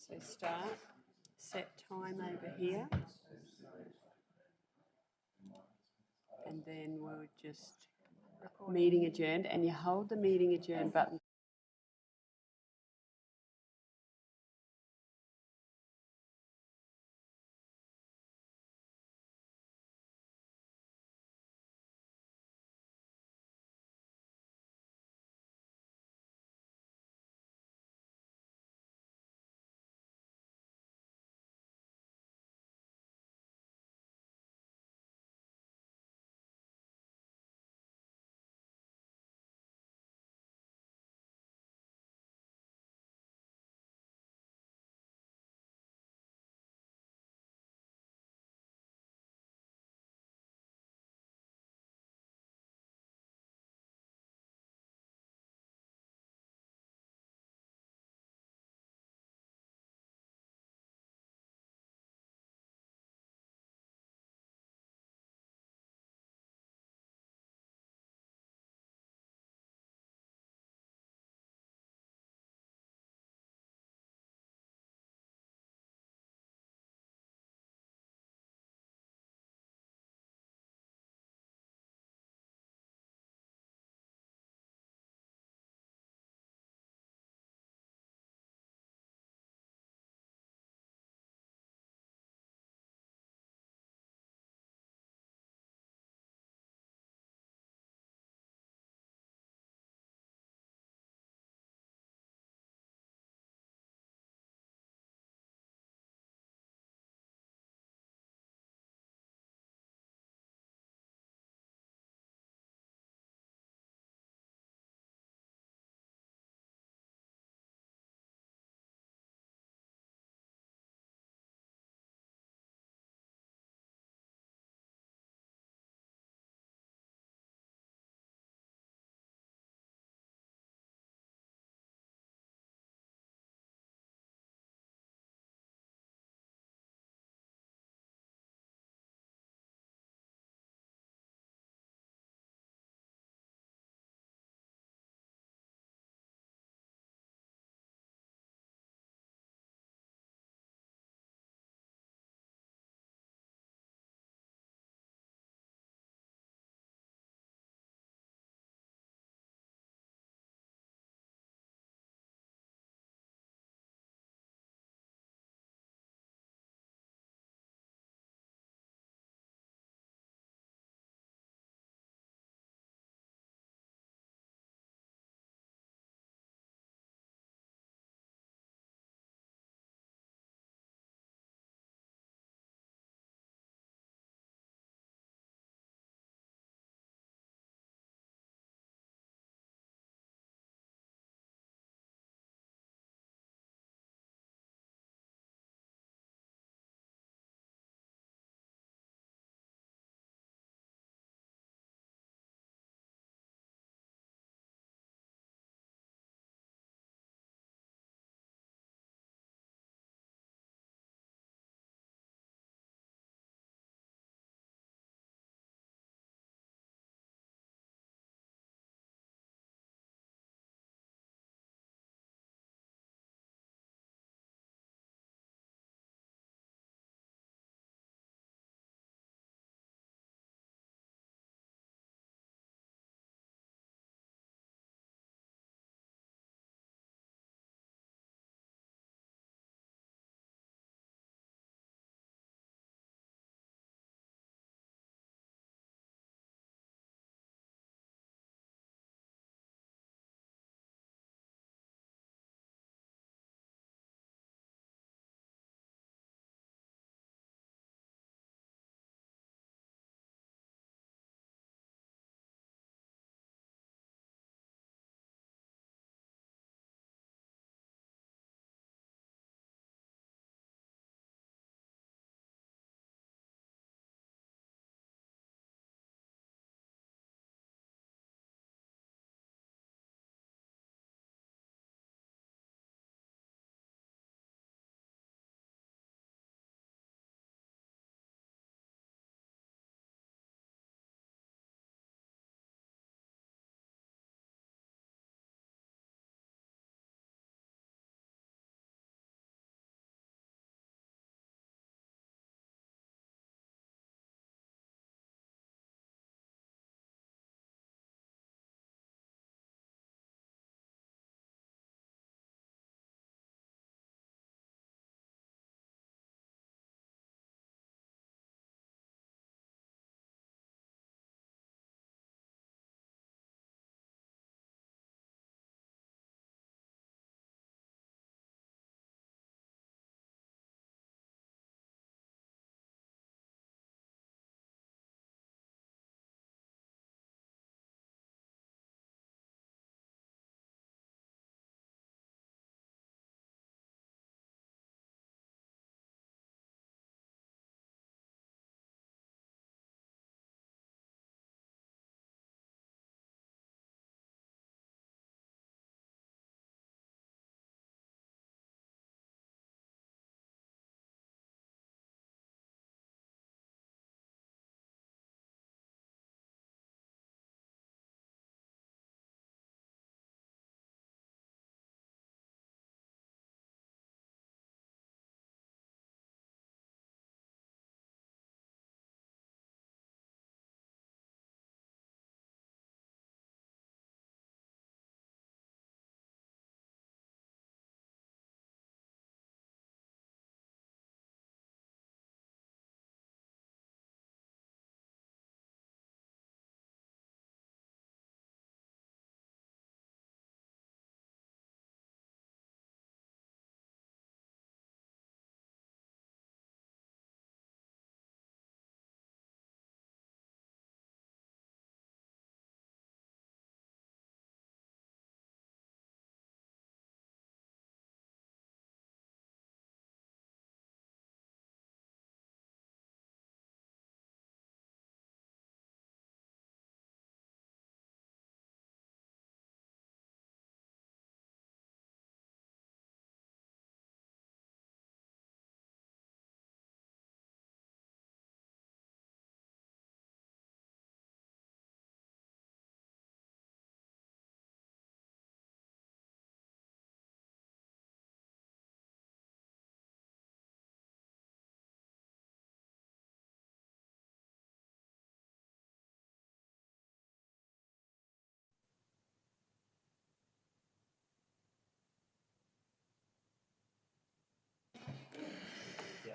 So start, set time over here, and then we'll just meeting adjourned, and you hold the meeting adjourned button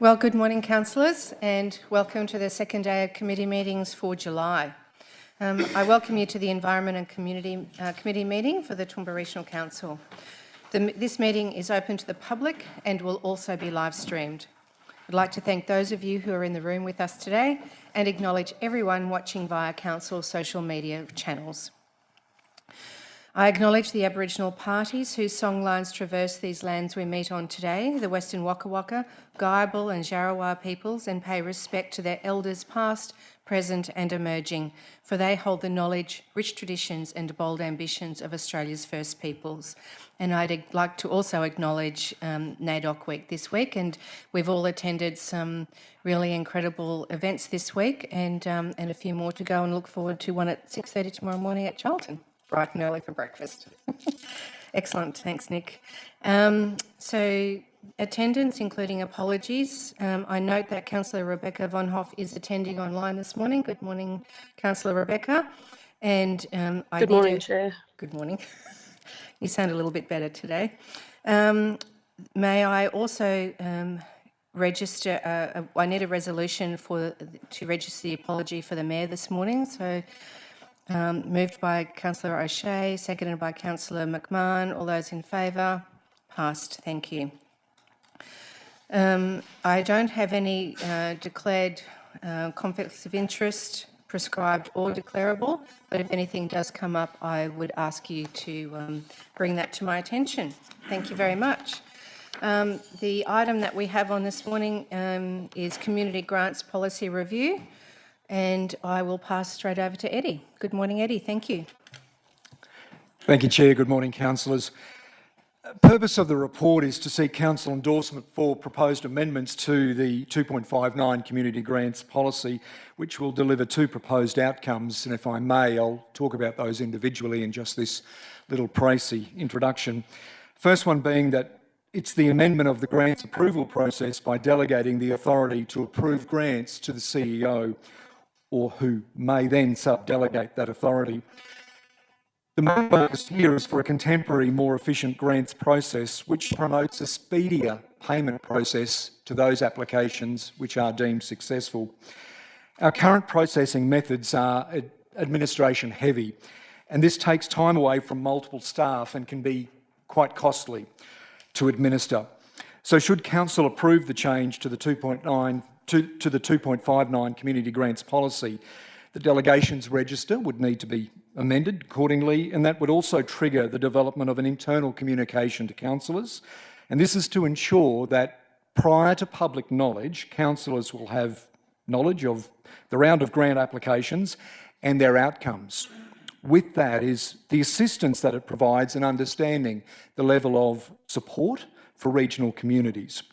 Well, good morning, councillors, and welcome to the second day of committee meetings for July. I welcome you to the Environment and Committee meeting for the Toowoomba Regional Council. This meeting is open to the public and will also be live streamed. I'd like to thank those of you who are in the room with us today and acknowledge everyone watching via council social media channels. I acknowledge the Aboriginal parties whose songlines traverse these lands we meet on today, the Western Waka Waka, Guyabal and Jarawar peoples, and pay respect to their elders past, present and emerging, for they hold the knowledge, rich traditions and bold ambitions of Australia's First Peoples. And I'd like to also acknowledge NAIDOC Week this week, and we've all attended some really incredible events this week and a few more to go, and look forward to one at 6:30 tomorrow morning at Charlton. Bright and early for breakfast. Excellent, thanks Nick. So attendance, including apologies. I note that Councillor Rebecca Von Hoff is attending online this morning. Good morning, Councillor Rebecca. And Good morning, Chair. Good morning. You sound a little bit better today. May I also register, I need a resolution to register the apology for the Mayor this morning. So moved by Councillor O'Shea, seconded by Councillor McMahon. All those in favour? Passed. Thank you. I don't have any declared conflicts of interest, prescribed or declarable, but if anything does come up, I would ask you to bring that to my attention. Thank you very much. The item that we have on this morning is Community Grants Policy Review. And I will pass straight over to Eddie. Good morning, Eddie. Thank you. Thank you, Chair. Good morning, councillors. The purpose of the report is to seek council endorsement for proposed amendments to the 2.59 Community Grants Policy, which will deliver two proposed outcomes. And if I may, I'll talk about those individually in just this little précis introduction. First one being that it's the amendment of the grants approval process by delegating the authority to approve grants to the CEO, or who may then sub-delegate that authority. The main focus here is for a contemporary, more efficient grants process which promotes a speedier payment process to those applications which are deemed successful. Our current processing methods are administration heavy, and this takes time away from multiple staff and can be quite costly to administer. So should Council approve the change to the 2.59 Community Grants Policy, the delegations register would need to be amended accordingly, and that would also trigger the development of an internal communication to councillors. And this is to ensure that prior to public knowledge, councillors will have knowledge of the round of grant applications and their outcomes. With that is the assistance that it provides in understanding the level of support for regional communities.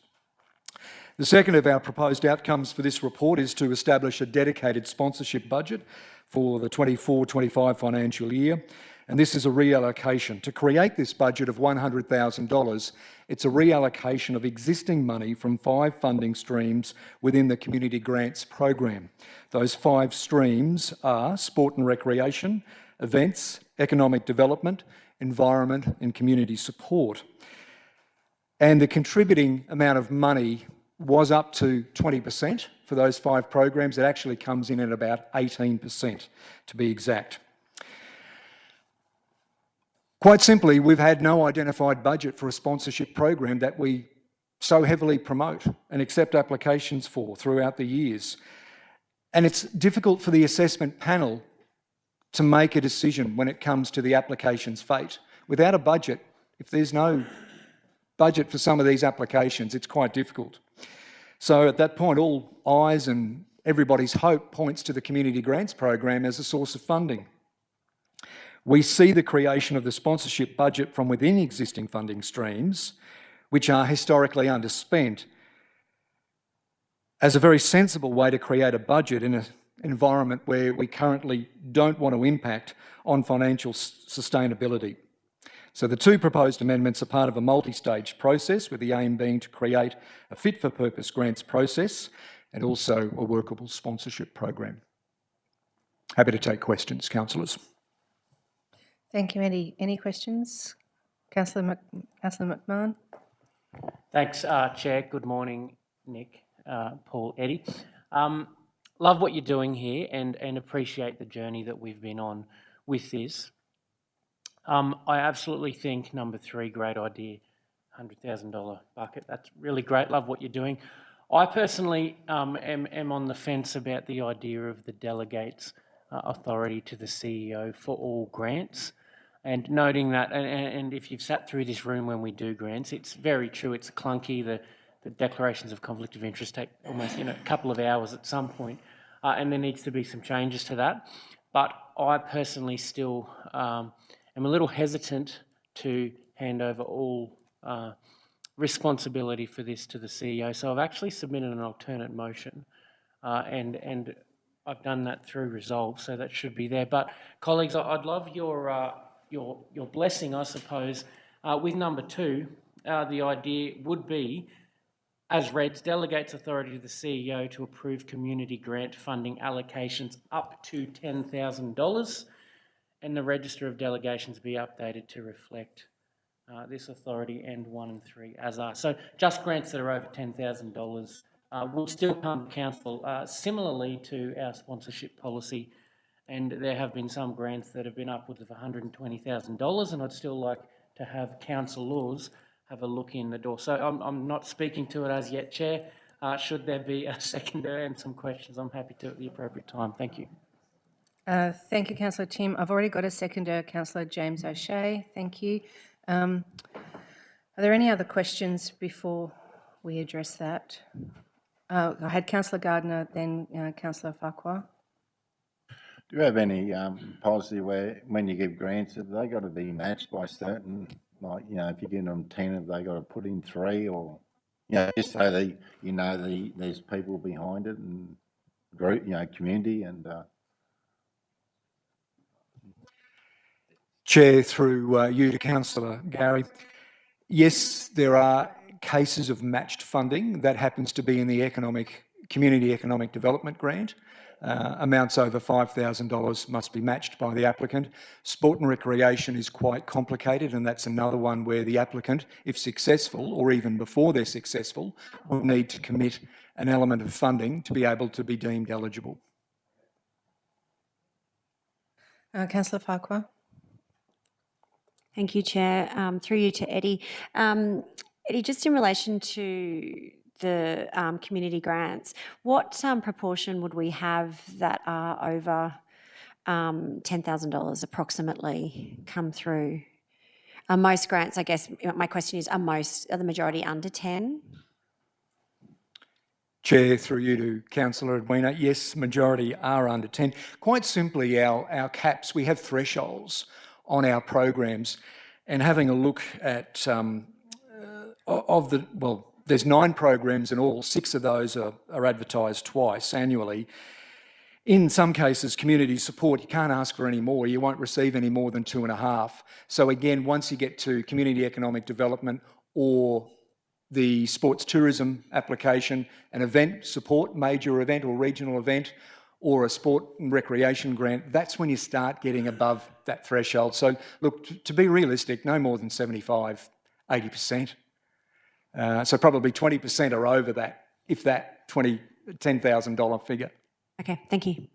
The second of our proposed outcomes for this report is to establish a dedicated sponsorship budget for the 24-25 financial year, and this is a reallocation. To create this budget of $100,000, it's a reallocation of existing money from 5 funding streams within the Community Grants program. Those 5 streams are sport and recreation, events, economic development, environment and community support. And the contributing amount of money was up to 20% for those 5 programs. It actually comes in at about 18%, to be exact. Quite simply, we've had no identified budget for a sponsorship program that we so heavily promote and accept applications for throughout the years. And it's difficult for the assessment panel to make a decision when it comes to the application's fate. Without a budget, if there's no budget for some of these applications, it's quite difficult. So at that point, all eyes and everybody's hope points to the Community Grants program as a source of funding. We see the creation of the sponsorship budget from within existing funding streams, which are historically underspent, as a very sensible way to create a budget in an environment where we currently don't want to impact on financial sustainability. So the 2 proposed amendments are part of a multi-stage process, with the aim being to create a fit-for-purpose grants process and also a workable sponsorship program. Happy to take questions, councillors. Thank you, Eddie. Any questions? Councillor McMahon. Thanks, Chair. Good morning, Nick. Paul, Eddie. Love what you're doing here and appreciate the journey that we've been on with this. I absolutely think number 3, great idea, $100,000 bucket. That's really great. Love what you're doing. I personally am on the fence about the idea of the delegates' authority to the CEO for all grants. And noting that, and if you've sat through this room when we do grants, it's very true, it's clunky. The declarations of conflict of interest take almost a couple of hours at some point, and there needs to be some changes to that. But I personally still am a little hesitant to hand over all responsibility for this to the CEO. So I've actually submitted an alternate motion, and I've done that through resolve, so that should be there. But colleagues, I'd love your blessing, I suppose, with number 2. The idea would be, as read, delegates authority to the CEO to approve community grant funding allocations up to $10,000, and the register of delegations be updated to reflect this authority, and 1 and 3 as are. So just grants that are over $10,000 will still come to council, similarly to our sponsorship policy. And there have been some grants that have been upwards of $120,000, and I'd still like to have councillors have a look in the door. So I'm not speaking to it as yet, Chair. Should there be a seconder and some questions, I'm happy to at the appropriate time. Thank you. Thank you, Councillor Tim. I've already got a seconder, Councillor James O'Shea. Thank you. Are there any other questions before we address that? I had Councillor Gardner, then Councillor Farquhar. Do you have any policy where, when you give grants, have they got to be matched by certain, like, if you give them 10, have they got to put in 3, or, just so they, there's people behind it and group, community and. Chair, through you to Councillor Gary. Yes, there are cases of matched funding. That happens to be in the Community Economic Development Grant. Amounts over $5,000 must be matched by the applicant. Sport and recreation is quite complicated, and that's another one where the applicant, if successful, or even before they're successful, will need to commit an element of funding to be able to be deemed eligible. Councillor Farquhar. Thank you, Chair. Through you to Eddie. Eddie, just in relation to the community grants, what proportion would we have that are over $10,000 approximately come through? Are most grants, I guess, my question is, are the majority under 10? Chair, through you to Councillor Edwina, yes, majority are under 10. Quite simply, our caps, we have thresholds on our programs, and having a look at there's 9 programs in all. 6 of those are advertised twice annually. In some cases, community support, you can't ask for any more. You won't receive any more than 2.5. So again, once you get to community economic development or the sports tourism application, an event support, major event or regional event, or a sport and recreation grant, that's when you start getting above that threshold. So look, to be realistic, no more than 75, 80%. So probably 20% are over that, if that $10,000 figure. Okay, thank you.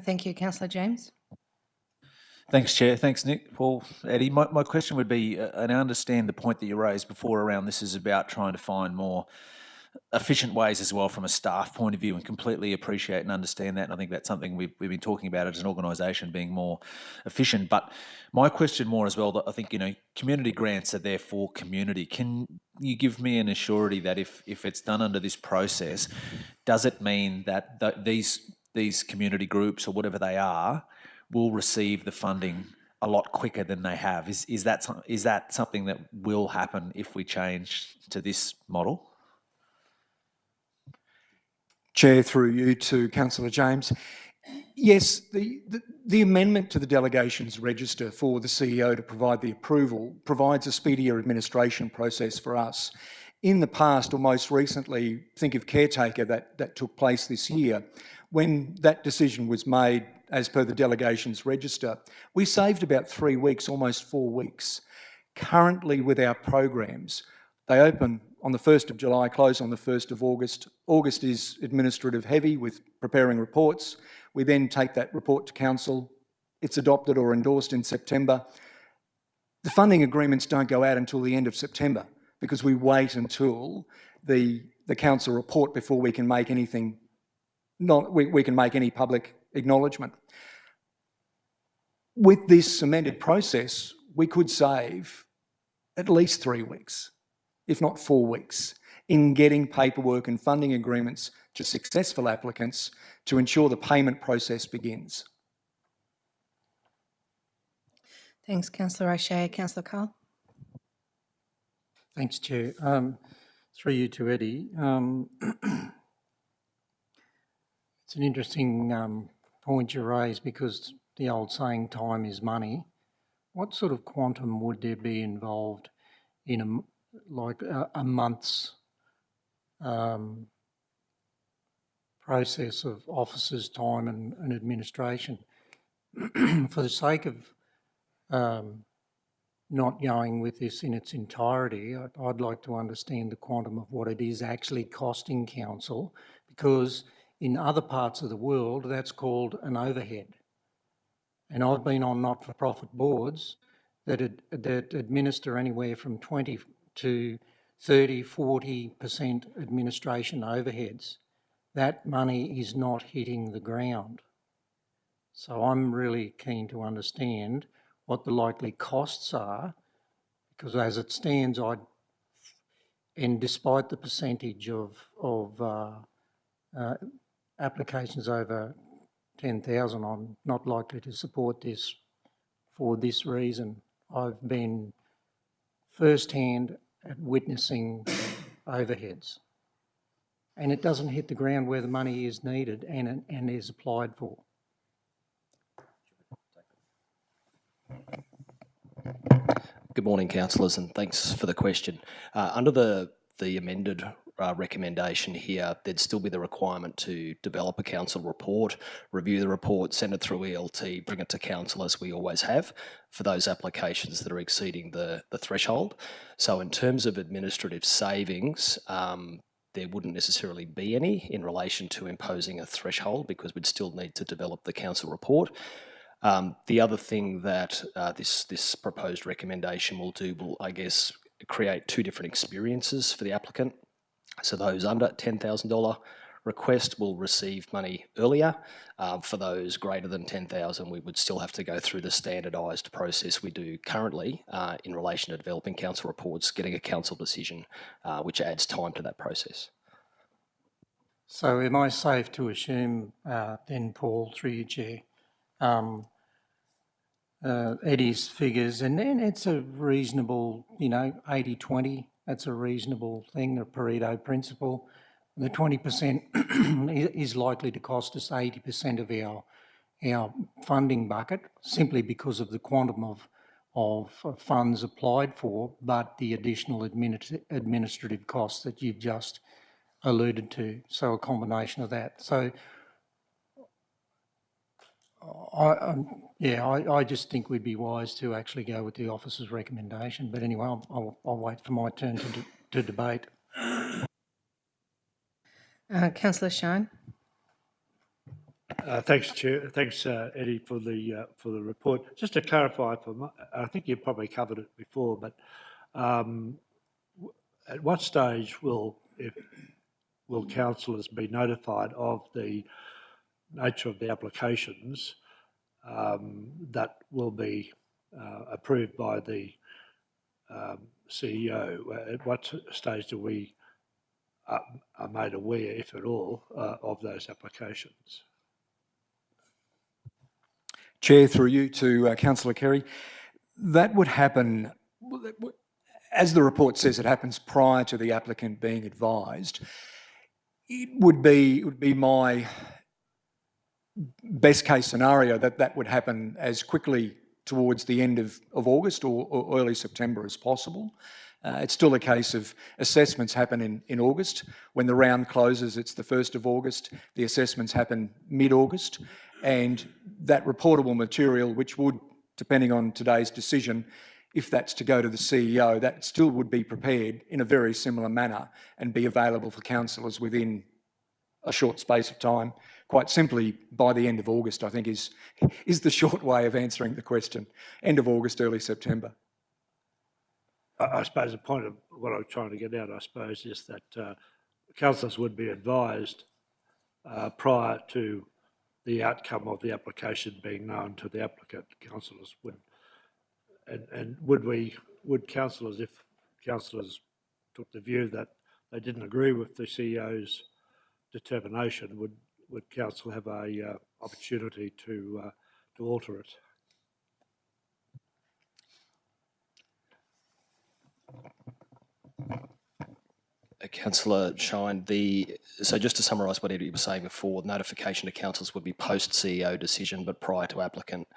Thank you, Councillor James. Thanks, Chair. Thanks, Nick, Paul, Eddie. My question would be, and I understand the point that you raised before around this is about trying to find more efficient ways as well from a staff point of view, and completely appreciate and understand that. And I think that's something we've been talking about as an organisation, being more efficient. But my question more as well, that I think, community grants are there for community. Can you give me an assurity that if it's done under this process, does it mean that these community groups or whatever they are will receive the funding a lot quicker than they have? Is that something that will happen if we change to this model? Chair, through you to Councillor James. Yes, the amendment to the delegations register for the CEO to provide the approval provides a speedier administration process for us. In the past, or most recently, think of caretaker that took place this year, when that decision was made as per the delegations register, we saved about 3 weeks, almost 4 weeks. Currently with our programs, they open on the 1st of July, close on the 1st of August. August is administrative heavy with preparing reports. We then take that report to council. It's adopted or endorsed in September. The funding agreements don't go out until the end of September because we wait until the council report before we can make anything, we can make any public acknowledgement. With this amended process, we could save at least 3 weeks, if not 4 weeks, in getting paperwork and funding agreements to successful applicants to ensure the payment process begins. Thanks, Councillor O'Shea. Councillor Carl? Thanks, Chair. Through you to Eddie. It's an interesting point you raise because the old saying, time is money. What sort of quantum would there be involved in a month's process of officers' time and administration? For the sake of not going with this in its entirety, I'd like to understand the quantum of what it is actually costing council, because in other parts of the world that's called an overhead. And I've been on not-for-profit boards that administer anywhere from 20 to 30, 40% administration overheads. That money is not hitting the ground. So I'm really keen to understand what the likely costs are, because as it stands, and despite the percentage of applications over 10,000, I'm not likely to support this for this reason. I've been first-hand at witnessing overheads, and it doesn't hit the ground where the money is needed and is applied for. Good morning, councillors, and thanks for the question. Under the amended recommendation here, there'd still be the requirement to develop a council report, review the report, send it through ELT, bring it to council as we always have for those applications that are exceeding the threshold. So in terms of administrative savings, there wouldn't necessarily be any in relation to imposing a threshold because we'd still need to develop the council report. The other thing that this proposed recommendation will do will, I guess, create two different experiences for the applicant. So those under $10,000 request will receive money earlier. For those greater than 10,000, we would still have to go through the standardised process we do currently in relation to developing council reports, getting a council decision, which adds time to that process. So am I safe to assume then, Paul, through you, Chair, Eddie's figures, and then it's a reasonable, 80-20, that's a reasonable thing, the Pareto principle. The 20% is likely to cost us 80% of our funding bucket, simply because of the quantum of funds applied for, but the additional administrative costs that you've just alluded to. So a combination of that. So I just think we'd be wise to actually go with the officer's recommendation. But anyway, I'll wait for my turn to debate. Councillor Shine. Thanks, Chair. Thanks, Eddie, for the report. Just to clarify, I think you probably covered it before, but at what stage will councillors be notified of the nature of the applications that will be approved by the CEO? At what stage do we are made aware, if at all, of those applications? Chair, through you to Councillor Kerry, that would happen, as the report says, it happens prior to the applicant being advised. It would be my best case scenario that would happen as quickly towards the end of August or early September as possible. It's still a case of assessments happen in August. When the round closes, it's the 1st of August. The assessments happen mid-August, and that reportable material, which would, depending on today's decision, if that's to go to the CEO, that still would be prepared in a very similar manner and be available for councillors within a short space of time. Quite simply, by the end of August, I think is the short way of answering the question. End of August, early September. I suppose the point of what I was trying to get at, I suppose, is that councillors would be advised prior to the outcome of the application being known to the applicant. Councillors would, and would councillors, if councillors took the view that they didn't agree with the CEO's determination, would council have a opportunity to alter it? Councillor Shine, so just to summarise what Eddie was saying before, notification to councillors would be post-CEO decision but prior to applicant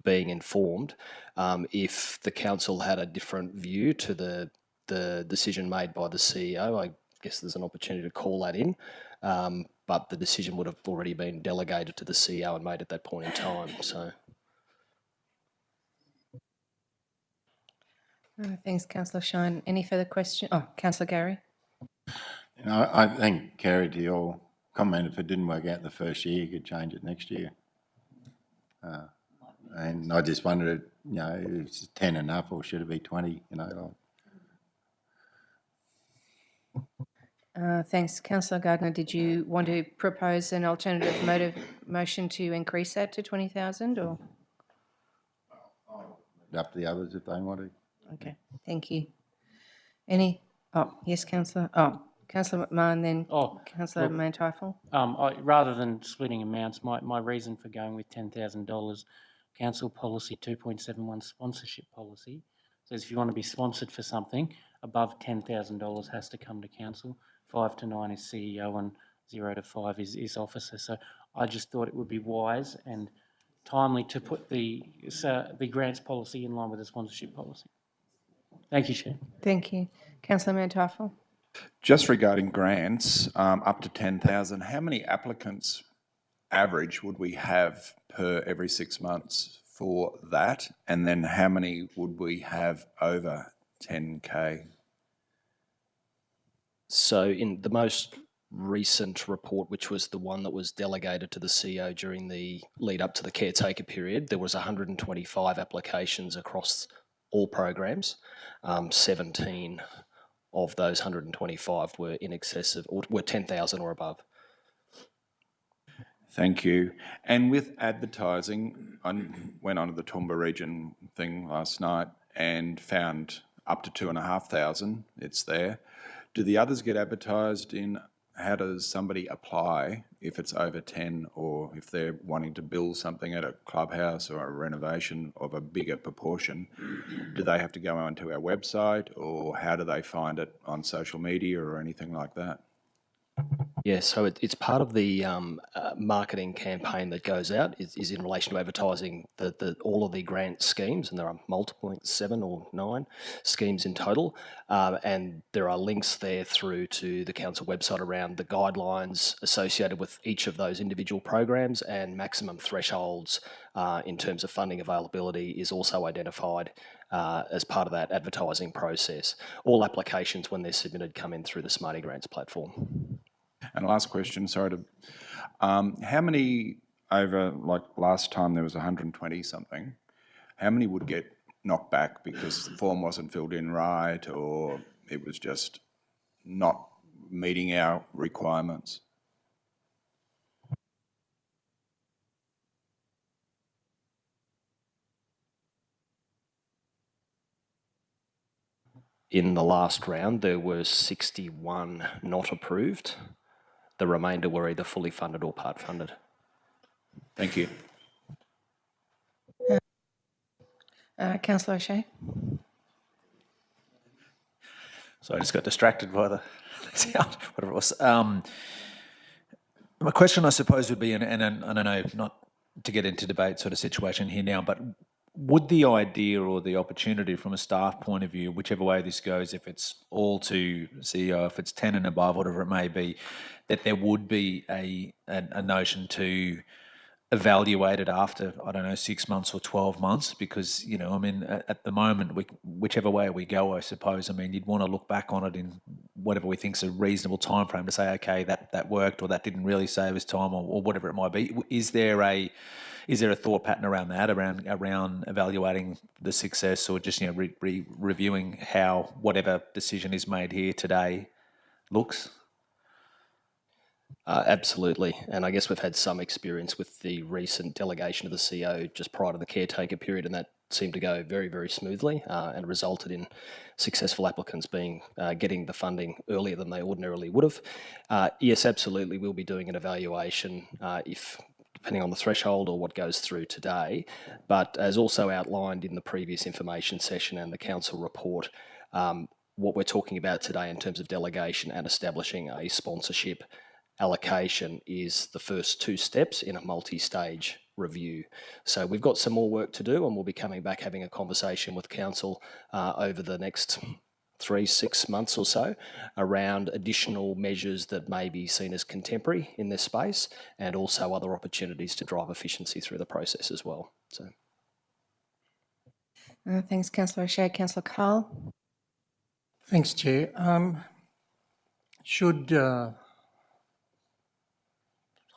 being informed. If the council had a different view to the decision made by the CEO, I guess there's an opportunity to call that in, but the decision would have already been delegated to the CEO and made at that point in time. So. Thanks, Councillor Shine. Any further questions? Oh, Councillor Gary. You know, I think, Kerry, to your comment, if it didn't work out the first year, you could change it next year. And I just wondered, you know, is 10 enough or should it be 20? You know. Thanks. Councillor Gardner, did you want to propose an alternative motion to increase that to 20,000 or? Up to the others if they want to. Okay, thank you. Any? Oh, yes, Councillor. Oh, Councillor McMahon, then Councillor Manteifel. Rather than splitting amounts, my reason for going with $10,000, Council Policy 2.71 sponsorship policy says if you want to be sponsored for something, above $10,000 has to come to Council. 5 to 9 is CEO and 0 to 5 is officer. So I just thought it would be wise and timely to put the grants policy in line with the sponsorship policy. Thank you, Chair. Thank you. Councillor Manteifel. Just regarding grants, up to 10,000, how many applicants average would we have per every 6 months for that? And then how many would we have over 10K? So in the most recent report, which was the one that was delegated to the CEO during the lead up to the caretaker period, there was 125 applications across all programs. 17 of those 125 were in excess of, or were 10,000 or above. Thank you. And with advertising, I went onto the Toowoomba region thing last night and found up to 2,500. It's there. Do the others get advertised in? How does somebody apply if it's over 10 or if they're wanting to build something at a clubhouse or a renovation of a bigger proportion? Do they have to go onto our website or how do they find it on social media or anything like that? Yeah, so it's part of the marketing campaign that goes out is in relation to advertising all of the grant schemes, and there are multiple, I think 7 or 9 schemes in total, and there are links there through to the council website around the guidelines associated with each of those individual programs, and maximum thresholds in terms of funding availability is also identified as part of that advertising process. All applications, when they're submitted, come in through the Smarty Grants platform. And last question, sorry to, how many over, like last time there was 120 something, how many would get knocked back because the form wasn't filled in right or it was just not meeting our requirements? In the last round, there were 61 not approved. The remainder were either fully funded or part funded. Thank you. Councillor O'Shea. So I just got distracted by the sound, whatever it was. My question, I suppose, would be, and I don't know, not to get into debate sort of situation here now, but would the idea or the opportunity from a staff point of view, whichever way this goes, if it's all to CEO, if it's 10 and above, whatever it may be, that there would be a notion to evaluated after, I don't know, 6 months or 12 months? Because, you know, I mean, at the moment, whichever way we go, I suppose, I mean, you'd want to look back on it in whatever we think's a reasonable time frame to say, okay, that worked, or that didn't really save us time, or whatever it might be. Is there a thought pattern around that, around evaluating the success, or just, you know, reviewing how whatever decision is made here today looks? Absolutely. And I guess we've had some experience with the recent delegation of the CO just prior to the caretaker period, and that seemed to go very, very smoothly and resulted in successful applicants getting the funding earlier than they ordinarily would have. Yes, absolutely, we'll be doing an evaluation depending on the threshold or what goes through today. But as also outlined in the previous information session and the council report, what we're talking about today in terms of delegation and establishing a sponsorship allocation is the first two steps in a multi-stage review. So we've got some more work to do, and we'll be coming back having a conversation with council over the next 3-6 months or so around additional measures that may be seen as contemporary in this space, and also other opportunities to drive efficiency through the process as well. So, Thanks, Councillor O'Shea. Councillor Carl. Thanks, Chair.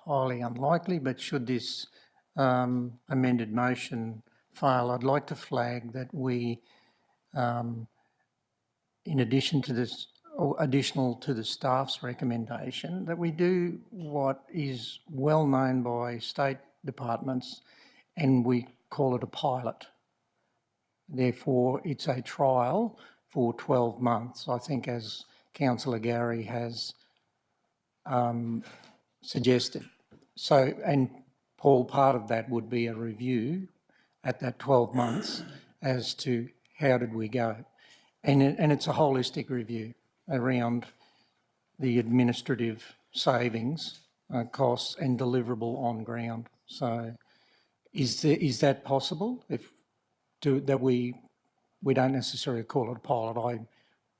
Highly unlikely, but should this amended motion fail, I'd like to flag that we, in addition to this, or additional to the staff's recommendation, that we do what is well known by state departments, and we call it a pilot. Therefore, it's a trial for 12 months. I think, as Councillor Gowrie has suggested. So, and Paul, part of that would be a review at that 12 months as to how did we go. And it's a holistic review around the administrative savings, costs and deliverable on ground. So is that possible? That we don't necessarily call it a pilot.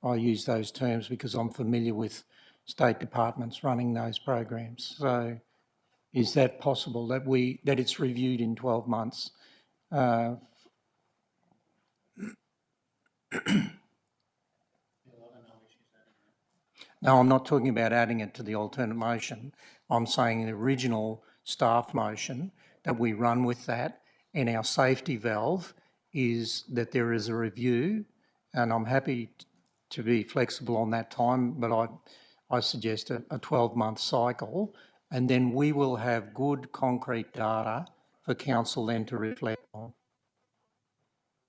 I use those terms because I'm familiar with state departments running those programs. So is that possible that it's reviewed in 12 months? No, I'm not talking about adding it to the alternate motion. I'm saying the original staff motion that we run with that, and our safety valve is that there is a review, and I'm happy to be flexible on that time, but I suggest a 12-month cycle, and then we will have good concrete data for council then to reflect on.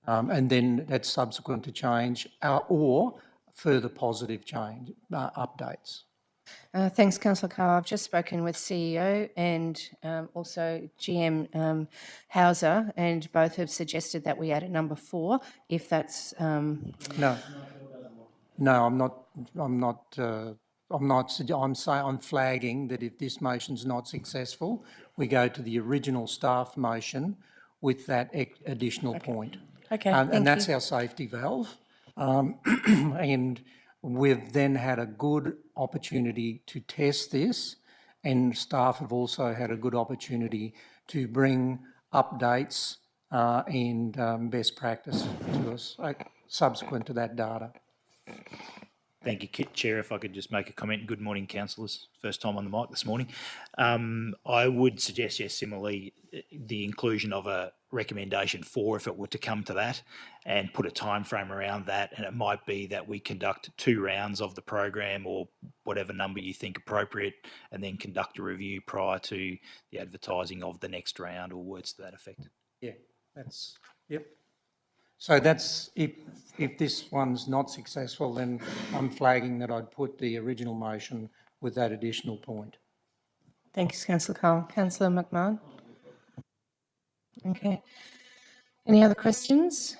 And then that's subsequent to change or further positive change updates. Thanks, Councillor Carr. I've just spoken with CEO and also GM Hauser, and both have suggested that we add a number 4, if that's... No, I'm flagging that if this motion's not successful, we go to the original staff motion with that additional point. Okay, and that's our safety valve. And we've then had a good opportunity to test this, and staff have also had a good opportunity to bring updates and best practice to us subsequent to that data. Thank you, Chair. If I could just make a comment. Good morning, councillors. First time on the mic this morning. I would suggest, yes, similarly, the inclusion of a recommendation 4, if it were to come to that, and put a time frame around that. And it might be that we conduct 2 rounds of the program, or whatever number you think appropriate, and then conduct a review prior to the advertising of the next round, or words to that effect. Yeah, yep. So that's, if this one's not successful, then I'm flagging that I'd put the original motion with that additional point. Thanks, Councillor Carl. Councillor McMahon. Okay. Any other questions?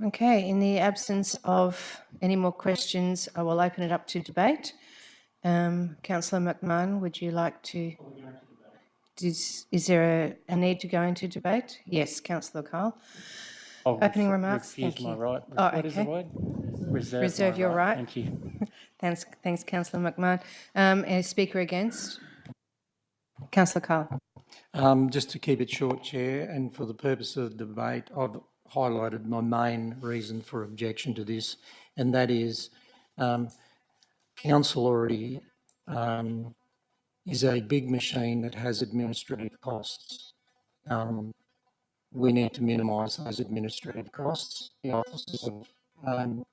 Okay, in the absence of any more questions, I will open it up to debate. Councillor McMahon, would you like to... Is there a need to go into debate? Yes, Councillor Carl. Opening remarks. Thank you. My right. Oh, What is the okay. word? Reserve your right. Thank you. Thanks, Councillor McMahon. Any speaker against? Councillor Carl. Just to keep it short, Chair, and for the purpose of the debate, I've highlighted my main reason for objection to this, and that is council already is a big machine that has administrative costs. We need to minimise those administrative costs. The officers have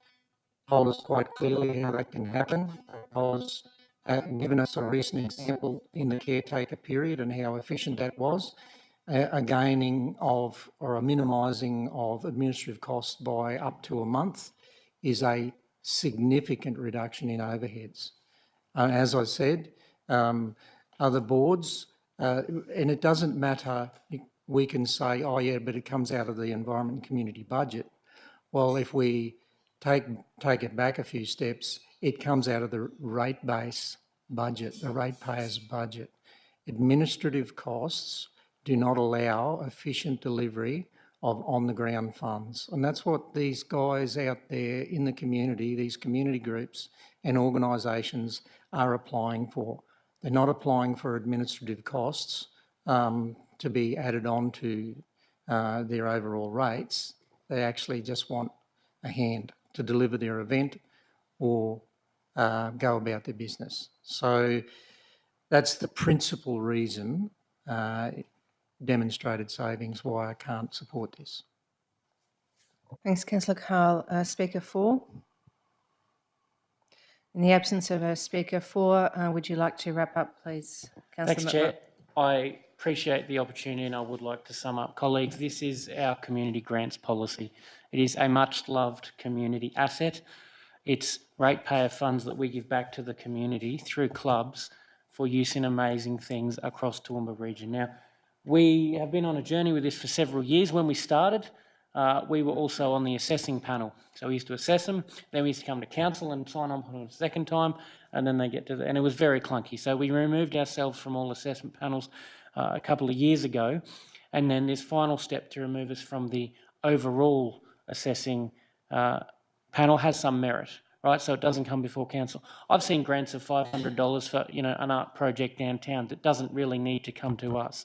told us quite clearly how that can happen. Told us, given us a recent example in the caretaker period and how efficient that was. A gaining of or a minimising of administrative costs by up to a month is a significant reduction in overheads. As I said, other boards, and it doesn't matter, we can say, oh yeah, but it comes out of the environment and community budget. Well, if we take it back a few steps, it comes out of the rate base budget, the ratepayers budget. Administrative costs do not allow efficient delivery of on-the-ground funds. And that's what these guys out there in the community, these community groups and organisations are applying for. They're not applying for administrative costs to be added on to their overall rates. They actually just want a hand to deliver their event or go about their business. So that's the principal reason, demonstrated savings, why I can't support this. Thanks, Councillor Carl. Speaker 4. In the absence of a Speaker 4, would you like to wrap up, please? Thanks, Chair. I appreciate the opportunity and I would like to sum up. Colleagues, this is our community grants policy. It is a much-loved community asset. It's ratepayer funds that we give back to the community through clubs for use in amazing things across Toowoomba region. Now, we have been on a journey with this for several years. When we started, we were also on the assessing panel. So we used to assess them, then we used to come to council and sign on for a second time, and then they get to and it was very clunky. So we removed ourselves from all assessment panels a couple of years ago, and then this final step to remove us from the overall assessing panel has some merit, right? So it doesn't come before council. I've seen grants of $500 for, an art project downtown that doesn't really need to come to us.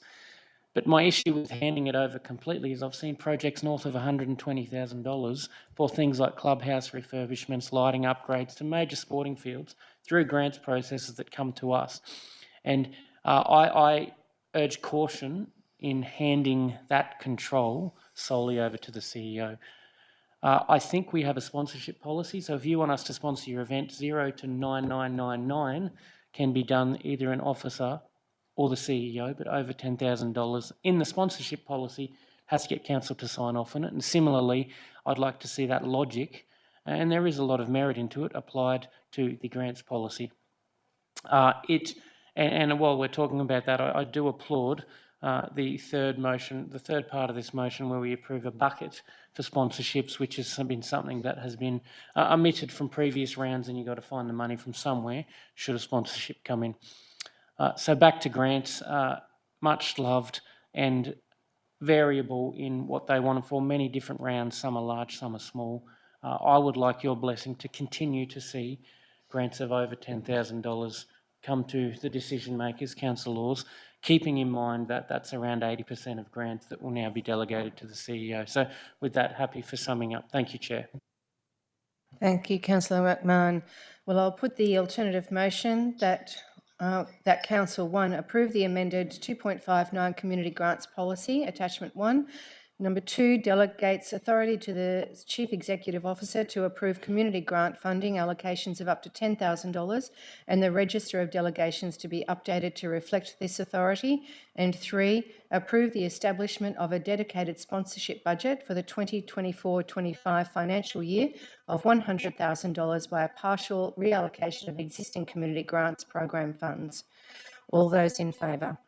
But my issue with handing it over completely is I've seen projects north of $120,000 for things like clubhouse refurbishments, lighting upgrades to major sporting fields through grants processes that come to us. And I urge caution in handing that control solely over to the CEO. I think we have a sponsorship policy, so if you want us to sponsor your event, 0 to 9999 can be done either an officer or the CEO, but over $10,000 in the sponsorship policy has to get council to sign off on it. And similarly, I'd like to see that logic, and there is a lot of merit into it, applied to the grants policy. And while we're talking about that, I do applaud the third part of this motion where we approve a bucket for sponsorships, which has been something that has been omitted from previous rounds, and you've got to find the money from somewhere should a sponsorship come in. So back to grants, much loved and variable in what they want for many different rounds. Some are large, some are small. I would like your blessing to continue to see grants of over $10,000 come to the decision makers, councillors, keeping in mind that that's around 80% of grants that will now be delegated to the CEO. So with that, happy for summing up. Thank you, Chair. Thank you, Councillor McMahon. Well, I'll put the alternative motion that Council 1 approve the amended 2.59 Community Grants Policy, Attachment 1. Number 2, delegates authority to the Chief Executive Officer to approve community grant funding allocations of up to $10,000 and the register of delegations to be updated to reflect this authority. And 3, approve the establishment of a dedicated sponsorship budget for the 2024-25 financial year of $100,000 by a partial reallocation of existing community grants program funds. All those in favour?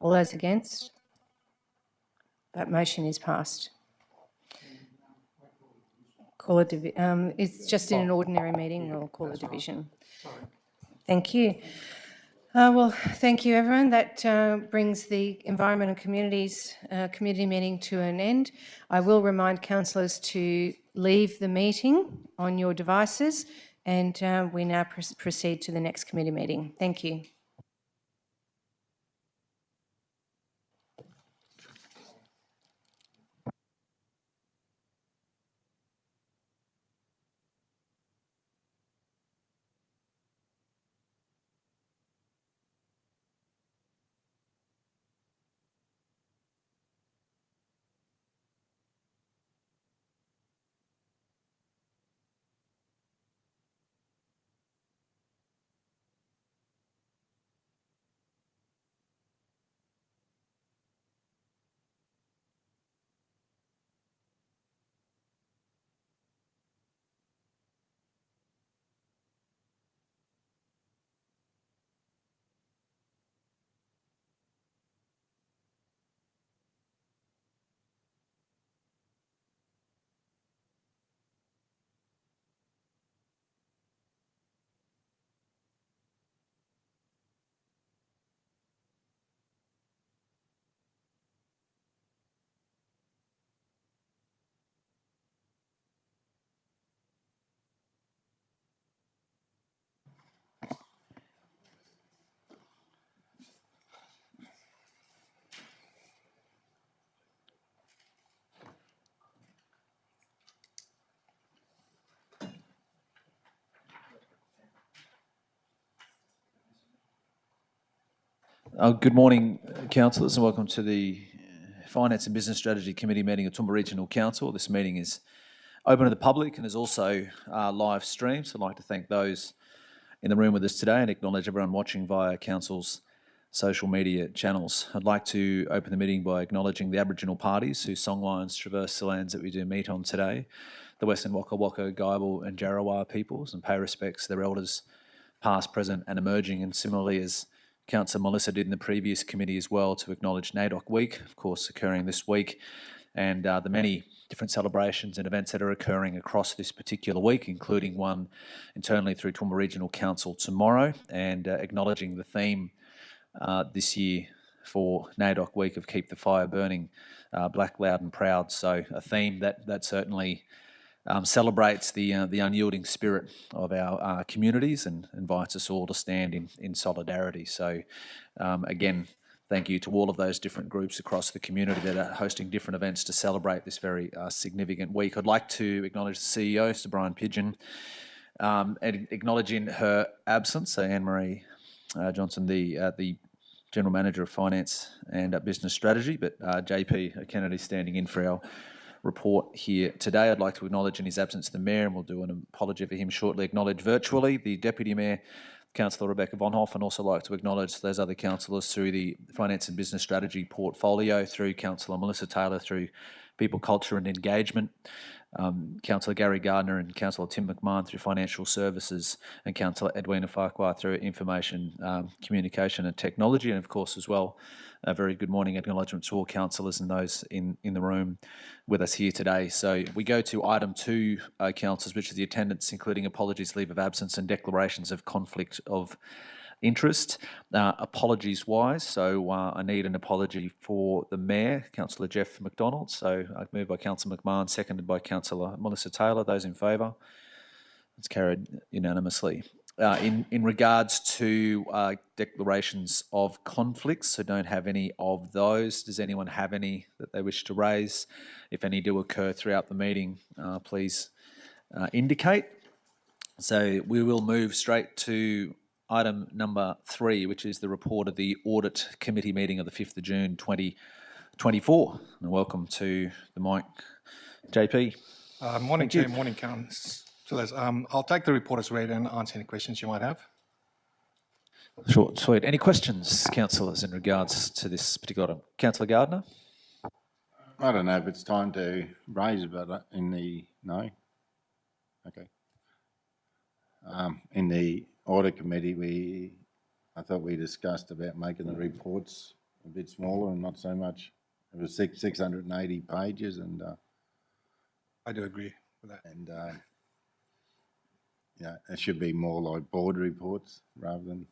All those against? That motion is passed. Call it's just in an ordinary meeting, we'll call a division. Thank you. Well, thank you, everyone. That brings the Environment and Communities Committee meeting to an end. I will remind councillors to leave the meeting on your devices And we now proceed to the next committee meeting. Thank you. Good morning, councillors, and welcome to the Finance and Business Strategy Committee meeting of Toowoomba Regional Council. This meeting is open to the public and is also live streamed, so I'd like to thank those in the room with us today and acknowledge everyone watching via Council's social media channels. I'd like to open the meeting by acknowledging the Aboriginal parties whose songlines traverse the lands that we do meet on today, the Western Waka Waka, Guyabal and Jarrawa peoples, and pay respects to their elders past, present and emerging, and similarly as Councillor Melissa did in the previous committee as well, to acknowledge NAIDOC Week, of course occurring this week, and the many different celebrations and events that are occurring across this particular week, including one internally through Toowoomba Regional Council tomorrow, and acknowledging the theme this year for NAIDOC Week of Keep the Fire Burning, Black, Loud and Proud. So a theme that certainly celebrates the unyielding spirit of our communities and invites us all to stand in solidarity. So again, thank you to all of those different groups across the community that are hosting different events to celebrate this very significant week. I'd like to acknowledge the CEO, Sir Brian Pidgeon, and acknowledge in her absence, so Anne-Marie Johnson, the General Manager of Finance and Business Strategy, but JP Kennedy standing in for our report here today. I'd like to acknowledge in his absence the Mayor, and we'll do an apology for him shortly, acknowledge virtually the Deputy Mayor, Councillor Rebecca Von Hoff, and also like to acknowledge those other councillors through the Finance and Business Strategy portfolio, through Councillor Melissa Taylor, through People, Culture and Engagement, Councillor Gary Gardner and Councillor Tim McMahon through Financial Services, and Councillor Edwina Farquhar through Information, Communication and Technology, and of course as well, a very good morning acknowledgement to all councillors and those in the room with us here today. So we go to item 2, councillors, which is the attendance, including apologies, leave of absence and declarations of conflict of interest. Apologies wise, so I need an apology for the Mayor, Councillor Jeff McDonald. So I've moved by Councillor McMahon, seconded by Councillor Melissa Taylor. Those in favour? It's carried unanimously. In regards to declarations of conflicts, so don't have any of those. Does anyone have any that they wish to raise? If any do occur throughout the meeting, please indicate. So we will move straight to item number 3, which is the report of the Audit Committee meeting of the 5th of June 2024. And welcome to the mic, JP. Morning, Chair. Morning, councillors. I'll take the report as read and answer any questions you might have. Short, sweet. Any questions, councillors, in regards to this particular item? Councillor Gardner? I don't know if it's time to raise it, but no? Okay. In the Audit Committee, I thought we discussed about making the reports a bit smaller and not so much. It was 680 pages, and I do agree with that. And yeah, it should be more like board reports rather than,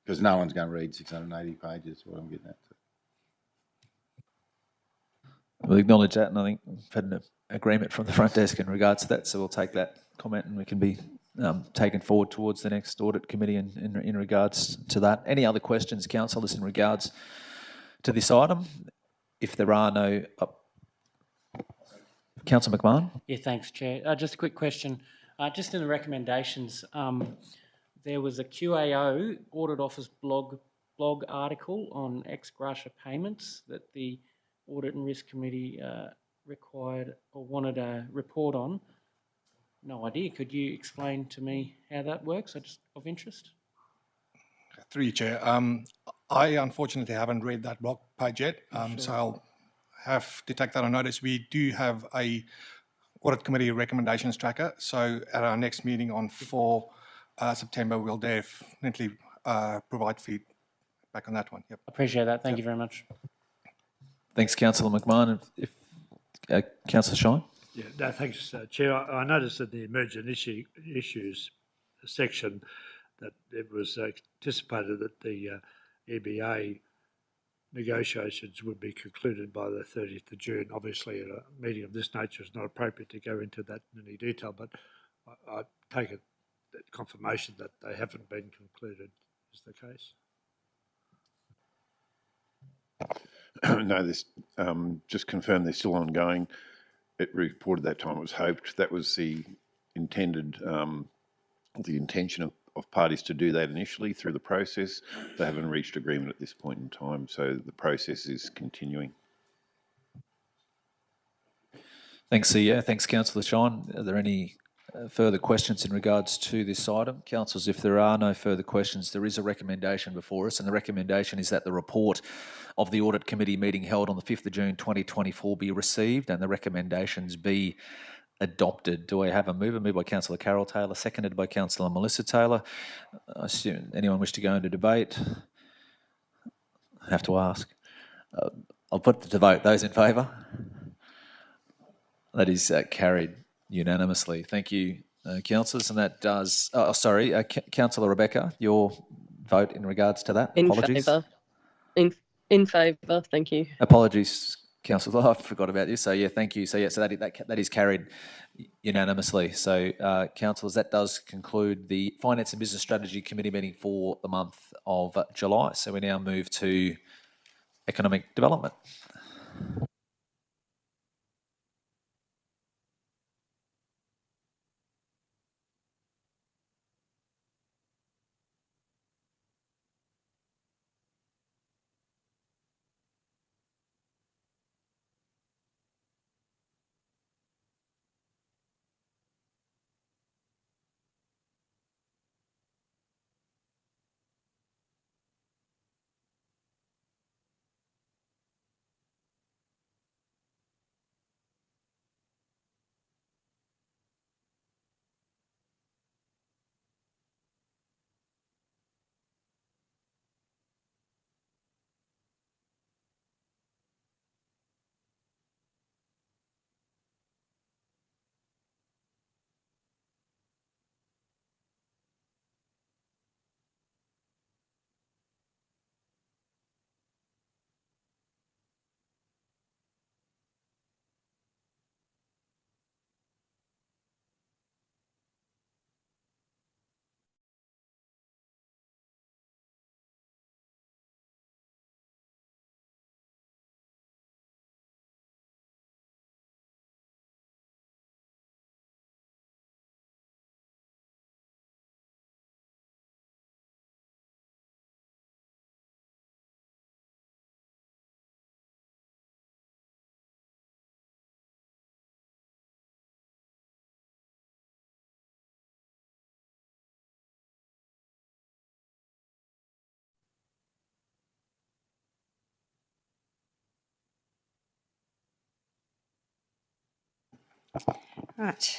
because no one's going to read 680 pages. What I'm getting at. We'll acknowledge that, and I think we've had an agreement from the front desk in regards to that, so we'll take that comment and we can be taken forward towards the next audit committee in regards to that. Any other questions, councillors, in regards to this item? If there are no... Councillor McMahon? Yeah, thanks, Chair. Just a quick question. Just in the recommendations, there was a QAO Audit Office blog article on ex gratia payments that the Audit and Risk Committee required or wanted a report on. No idea. Could you explain to me how that works? I just of interest. Through you, Chair. I unfortunately haven't read that blog page yet, so I'll have to take that on notice. We do have a Audit Committee recommendations tracker, so at our next meeting on 4 September, we'll definitely provide feedback on that one. Yep. Appreciate that. Thank you very much. Thanks, Councillor McMahon. Councillor Shine? Yeah, no, thanks, Chair. I noticed in the emergent issues section that it was anticipated that the EBA negotiations would be concluded by the 30th of June. Obviously, at a meeting of this nature, it's not appropriate to go into that in any detail, but I take it that confirmation that they haven't been concluded is the case. No, this just confirmed they're still ongoing. It reported that time it was hoped. That was the intended, the intention of parties to do that initially through the process. They haven't reached agreement at this point in time, so the process is continuing. Thanks, CEO. Thanks, Councillor Shine. Are there any further questions in regards to this item? Councillors, if there are no further questions, there is a recommendation before us, and the recommendation is that the report of the Audit Committee meeting held on the 5th of June 2024 be received and the recommendations be adopted. Do I have a mover? Moved by Councillor Carol Taylor, seconded by Councillor Melissa Taylor. I assume anyone wish to go into debate? I have to ask. I'll put it to vote. Those in favour? That is carried unanimously. Thank you, councillors. And that does... Councillor Rebecca, your vote in regards to that? Apologies. In favour, thank you. Apologies, Councillor. I forgot about you. So, yeah, thank you. So, yeah, so that is carried unanimously. So, councillors, that does conclude the Finance and Business Strategy Committee meeting for the month of July. So we now move to Economic Development. Right.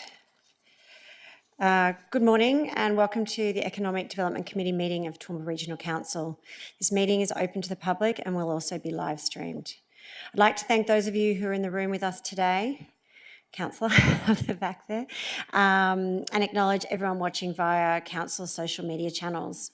Good morning and welcome to the Economic Development Committee meeting of Toowoomba Regional Council. This meeting is open to the public and will also be live streamed. I'd like to thank those of you who are in the room with us today, Councillor at the back there, and acknowledge everyone watching via Council's social media channels.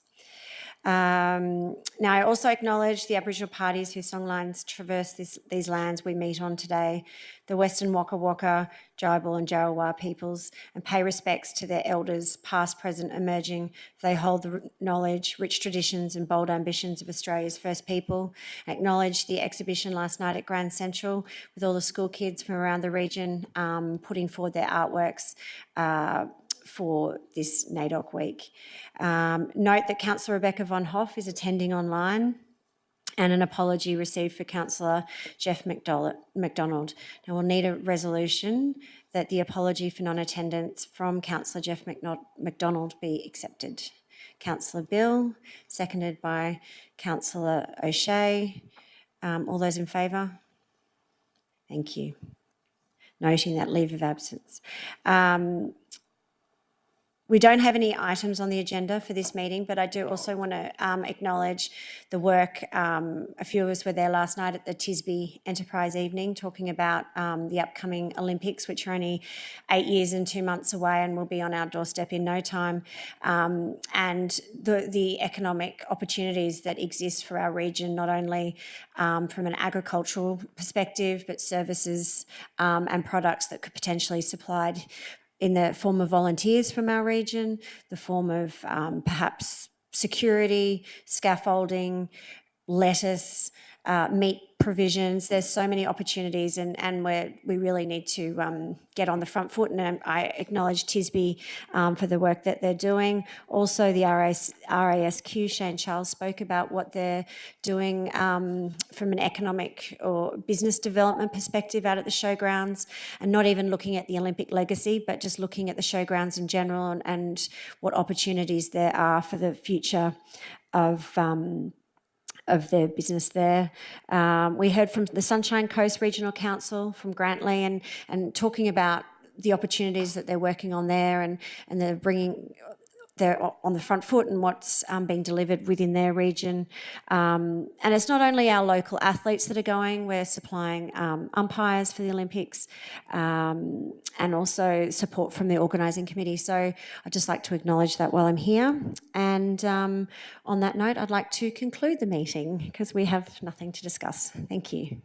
Now, I also acknowledge the Aboriginal parties whose songlines traverse these lands we meet on today, the Western Waka Waka, Jibal and Jarawar peoples, and pay respects to their elders, past, present, emerging. They hold the knowledge, rich traditions and bold ambitions of Australia's First People. I acknowledge the exhibition last night at Grand Central with all the school kids from around the region putting forward their artworks for this NAIDOC week. Note that Councillor Rebecca Von Hoff is attending online, and an apology received for Councillor Jeff McDonald. Now we'll need a resolution that the apology for non-attendance from Councillor Jeff McDonald be accepted. Councillor Bill, seconded by Councillor O'Shea. All those in favour? Thank you. Noting that leave of absence. We don't have any items on the agenda for this meeting, but I do also want to acknowledge the work. A few of us were there last night at the Tisby Enterprise Evening talking about the upcoming Olympics, which are only 8 years and 2 months away and will be on our doorstep in no time, and the economic opportunities that exist for our region, not only from an agricultural perspective, but services and products that could potentially supplied in the form of volunteers from our region, the form of perhaps security, scaffolding, lettuce, meat provisions. There's so many opportunities, and we really need to get on the front foot, and I acknowledge Tisby for the work that they're doing. Also the RASQ, Shane Charles spoke about what they're doing from an economic or business development perspective out at the showgrounds, and not even looking at the Olympic legacy, but just looking at the showgrounds in general and what opportunities there are for the future of their business there. We heard from the Sunshine Coast Regional Council from Grantley and talking about the opportunities that they're working on there, and they're on the front foot and what's being delivered within their region. And it's not only our local athletes that are going, we're supplying umpires for the Olympics and also support from the organising committee. So I'd just like to acknowledge that while I'm here. And on that note, I'd like to conclude the meeting because we have nothing to discuss. Thank you.